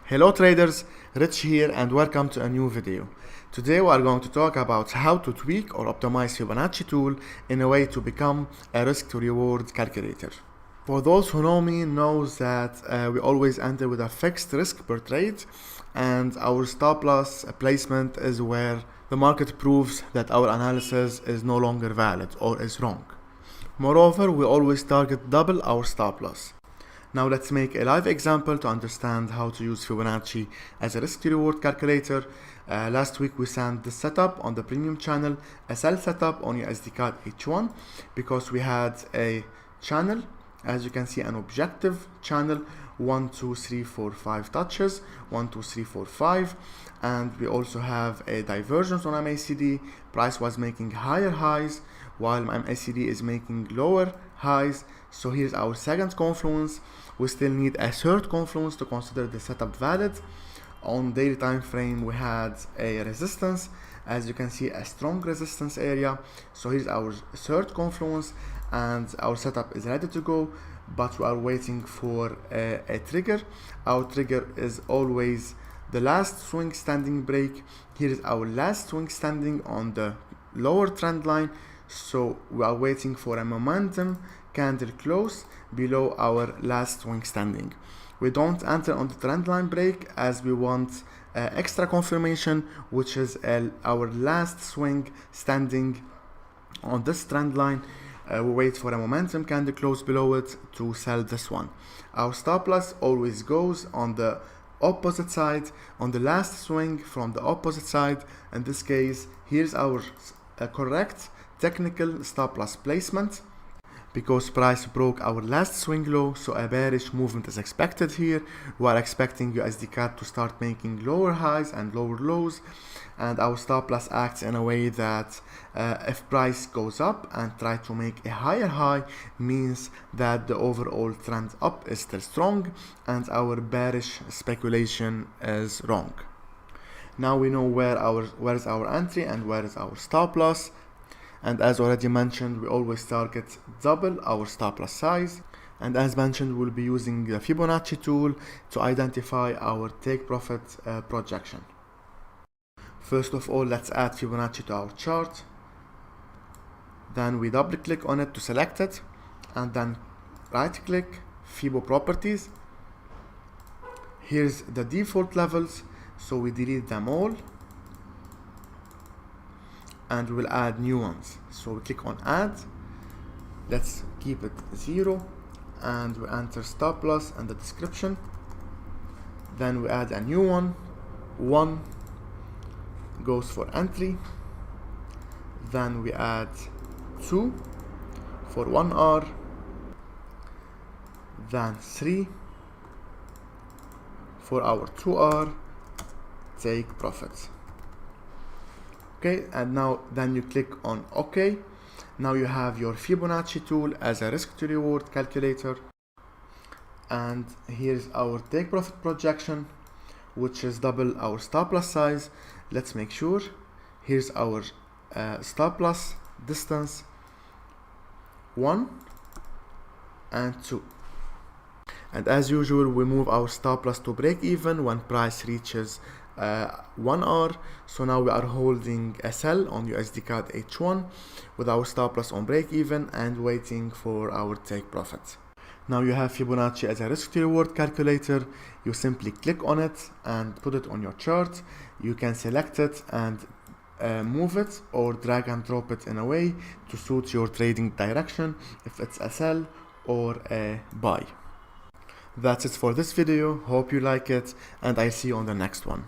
Hello traders, Rich here and welcome to a new video. Today we are going to talk about how to tweak or optimize Fibonacci tool in a way to become a risk to reward calculator. For those who know me knows that we always enter with a fixed risk per trade, and our stop loss placement is where the market proves that our analysis is no longer valid or is wrong. Moreover, we always target double our stop loss. Now let's make a live example to understand how to use Fibonacci as a risk to reward calculator. Last week we sent the setup on the premium channel, a sell setup on USD CAD H1, because we had a channel, as you can see, an objective channel, 1 2 3 4 5 touches, 1 2 3 4 5, and we also have a divergence on MACD. Price was making higher highs while MACD is making lower highs. So here's our second confluence. We still need a third confluence to consider the setup valid. On daily time frame we had a resistance, as you can see, a strong resistance area. So here's our third confluence and our setup is ready to go, but we are waiting for a trigger. Our trigger is always the last swing standing break. Here is our last swing standing on the lower trend line, so we are waiting for a momentum candle close below our last swing standing. We don't enter on the trend line break as we want extra confirmation, which is our last swing standing on this trend line. We wait for a momentum candle close below it to sell this one. Our stop loss always goes on the opposite side, on the last swing from the opposite side. In this case, here's our correct technical stop loss placement, because price broke our last swing low, so a bearish movement is expected here. We are expecting USD CAD to start making lower highs and lower lows, and our stop loss acts in a way that if price goes up and try to make a higher high, means that the overall trend up is still strong and our bearish speculation is wrong. Now we know where is our entry and where is our stop loss. And as already mentioned, we always target double our stop loss size. And as mentioned, we'll be using the Fibonacci tool to identify our take profit projection. First of all, let's add Fibonacci to our chart. Then we double click on it to select it, and then right click, Fibo properties. Here's the default levels, so we delete them all and we'll add new ones. So we click on add, let's keep it 0, and we enter stop loss and the description. Then we add a new one, 1 goes for entry. Then we add 2 for 1 hour, then 3 for our 2 hour take profits. Okay, and now then you click on OK. Now you have your Fibonacci tool as a risk to reward calculator, and here's our take profit projection, which is double our stop loss size. Let's make sure. Here's our stop loss distance, 1 and 2. And as usual, we move our stop loss to break even when price reaches 1 hour. So now we are holding a sell on USD CAD H1 with our stop loss on break even and waiting for our take profit. Now you have Fibonacci as a risk to reward calculator. You simply click on it and put it on your chart. You can select it and move it or drag and drop it in a way to suit your trading direction, if it's a sell or a buy. That's it for this video. Hope you like it, and I'll see you on the next one.